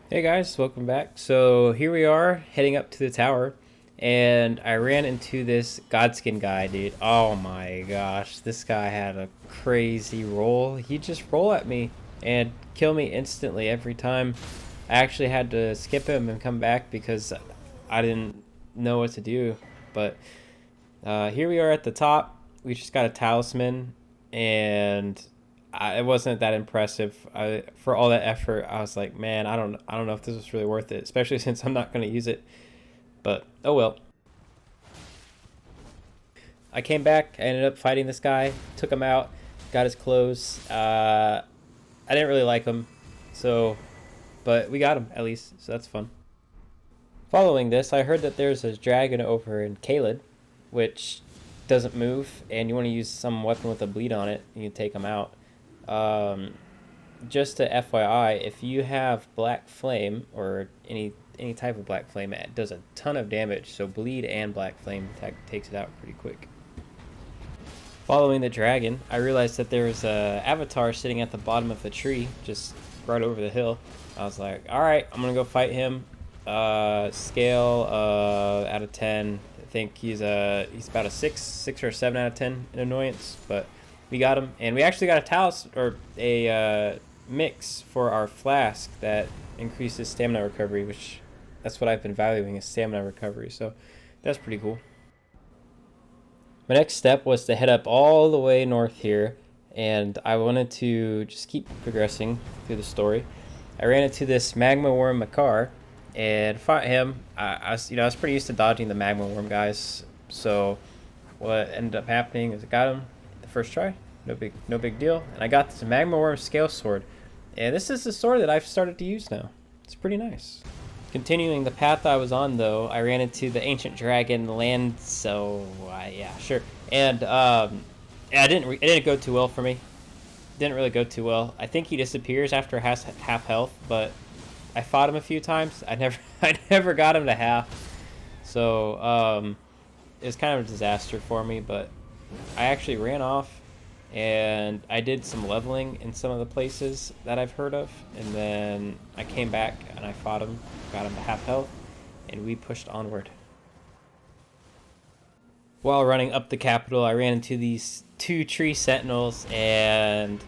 Hey guys, welcome back. So here we are heading up to the tower, and I ran into this Godskin guy, dude. Oh my gosh, this guy had a crazy roll. He'd just roll at me and kill me instantly every time. I actually had to skip him and come back because I didn't know what to do. But here we are at the top. We just got a talisman, and it wasn't that impressive. For all that effort, I was like, man, I don't know if this was really worth it, especially since I'm not going to use it. But oh well. I came back. I ended up fighting this guy, took him out, got his clothes. I didn't really like him, so but we got him at least, so that's fun. Following this, I heard that there's a dragon over in Caelid, which doesn't move, and you want to use some weapon with a bleed on it, and you take him out. Um, just to FYI, if you have Black Flame or any type of Black Flame, it does a ton of damage. So bleed and Black Flame takes it out pretty quick. Following the dragon, I realized that there was a avatar sitting at the bottom of the tree, just right over the hill. I was like, all right, I'm gonna go fight him. Scale out of 10. I think he's about a 6 or a 7 out of 10 in annoyance, but we got him, and we actually got a talus or a mix for our flask that increases stamina recovery, which that's what I've been valuing, is stamina recovery. So that's pretty cool. My next step was to head up all the way north here, and I wanted to just keep progressing through the story. I ran into this magma worm Makar and fought him. I was pretty used to dodging the magma worm guys, so what ended up happening is I got him the first try, no big deal, and I got this magma worm scale sword, and this is the sword that I've started to use now. It's pretty nice. Continuing the path I was on, though, I ran into the ancient dragon land. So yeah, sure, and yeah, it didn't go too well for me. Didn't really go too well. I think he disappears after half health, but I fought him a few times. I never got him to half, so it was kind of a disaster for me. But I actually ran off, and I did some leveling in some of the places that I've heard of, and then I came back and I fought him, got him to half health, and we pushed onward. While running up the capital, I ran into these two tree sentinels, and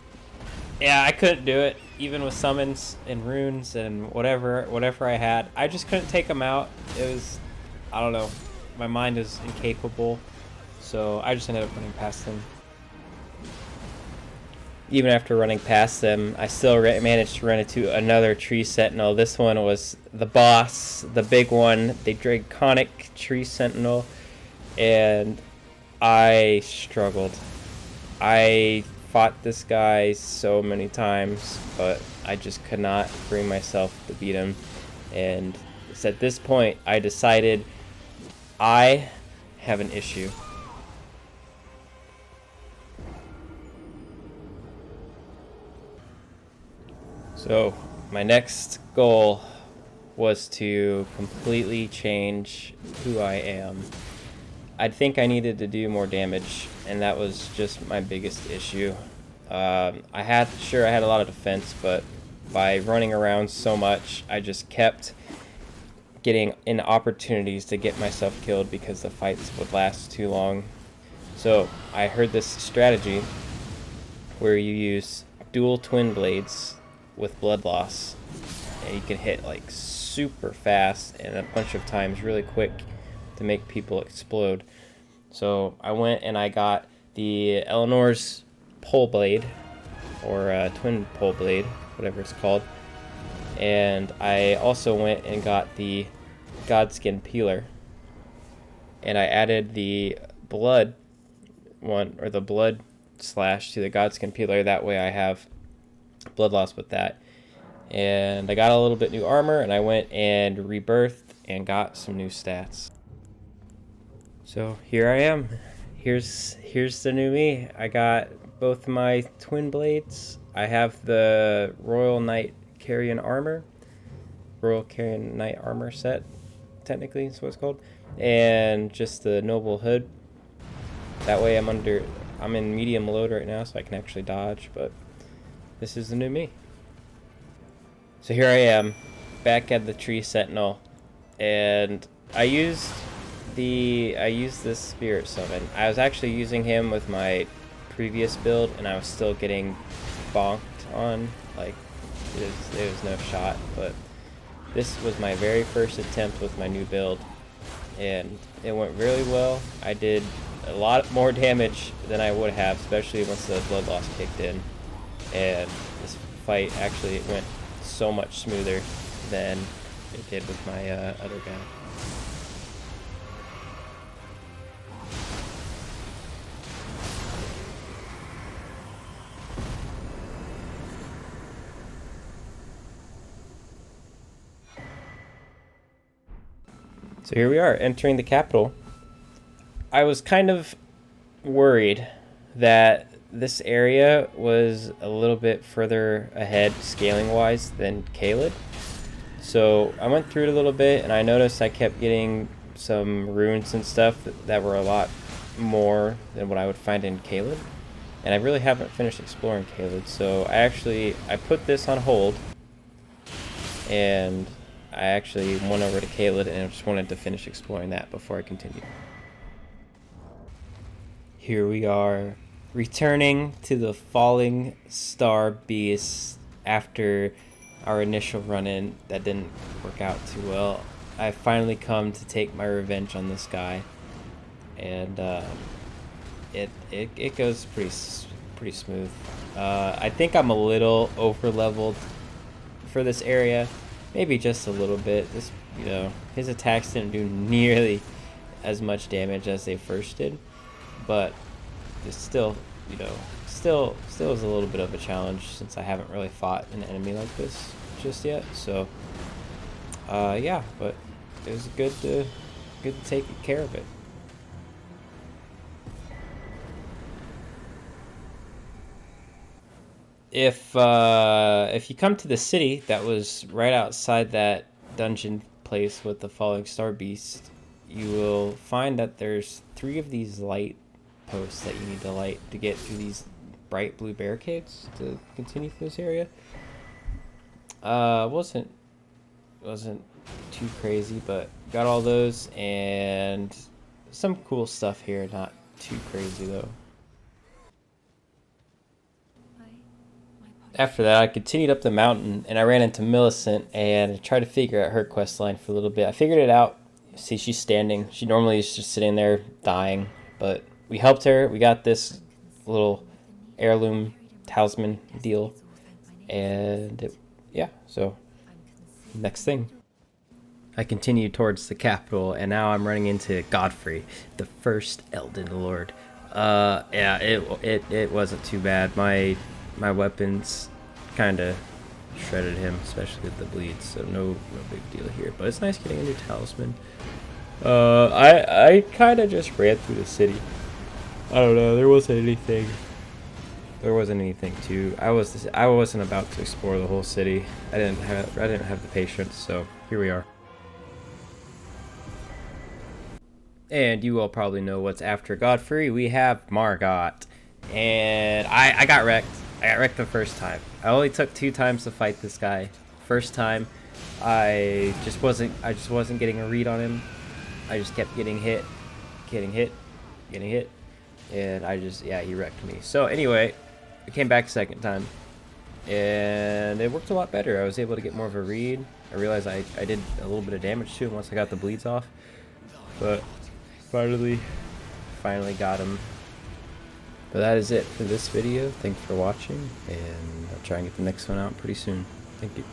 yeah, I couldn't do it, even with summons and runes and whatever I had. I just couldn't take them out. It was, I don't know, my mind is incapable, so I just ended up running past them. Even after running past them, I still managed to run into another tree sentinel. This one was the boss, the big one, the draconic tree sentinel, and I struggled. I fought this guy so many times, but I just could not bring myself to beat him. And it's at this point I decided I have an issue. So my next goal was to completely change who I am. I think I needed to do more damage, and that was just my biggest issue. I had a lot of defense, but by running around so much, I just kept getting in opportunities to get myself killed because the fights would last too long. So I heard this strategy where you use dual twin blades with blood loss, and you can hit like super fast and a bunch of times really quick to make people explode. So I went and I got the Eleanor's pole blade, or twin pole blade, whatever it's called, and I also went and got the Godskin peeler, and I added the blood one, or the blood slash, to the Godskin peeler. That way I have blood loss with that, and I got a little bit new armor, and I went and rebirthed and got some new stats. So here I am. Here's the new me. I got both my twin blades. I have the Royal Carrion armor set, technically is what it's called, and just the noble hood. That way I'm in medium load right now, so I can actually dodge, but this is the new me. So here I am, back at the tree sentinel, and I used this spirit summon. I was actually using him with my previous build, and I was still getting bonked on. Like, it was no shot. But this was my very first attempt with my new build, and it went really well. I did a lot more damage than I would have, especially once the blood loss kicked in. And this fight actually went so much smoother than it did with my other guy. So here we are, entering the capital. I was kind of worried that this area was a little bit further ahead scaling-wise than Caelid. So I went through it a little bit, and I noticed I kept getting some runes and stuff that were a lot more than what I would find in Caelid. And I really haven't finished exploring Caelid, so I put this on hold, and I actually went over to Caelid, and I just wanted to finish exploring that before I continue. Here we are, returning to the Falling Star Beast after our initial run-in that didn't work out too well. I finally come to take my revenge on this guy, and it goes pretty smooth. I think I'm a little over-leveled for this area. Maybe just a little bit. This, his attacks didn't do nearly as much damage as they first did, but it's still is a little bit of a challenge since I haven't really fought an enemy like this just yet. So, yeah, but it was good to take care of it. If you come to the city that was right outside that dungeon place with the Falling Star Beast, you will find that there's 3 of these light posts that you need to light to get through these bright blue barricades to continue through this area. Wasn't too crazy, but got all those and some cool stuff here. Not too crazy though. After that, I continued up the mountain, and I ran into Millicent and tried to figure out her quest line for a little bit. I figured it out. See, she's standing. She normally is just sitting there dying, but we helped her. We got this little heirloom talisman deal, and yeah, so next thing. I continued towards the capital, and now I'm running into Godfrey, the first Elden Lord. Yeah, it wasn't too bad. My weapons kind of shredded him, especially with the bleeds, so no big deal here. But it's nice getting a new talisman. I kind of just ran through the city. I don't know, there wasn't anything too. I wasn't about to explore the whole city. I didn't have the patience, so here we are. And you all probably know what's after Godfrey. We have Morgott, and I got wrecked. I got wrecked the first time. I only took 2 times to fight this guy. First time, I just wasn't getting a read on him. I just kept getting hit, and he wrecked me. So anyway, I came back second time, and it worked a lot better. I was able to get more of a read. I realized I did a little bit of damage to him once I got the bleeds off, but finally got him. But that is it for this video. Thanks for watching, and I'll try and get the next one out pretty soon. Thank you.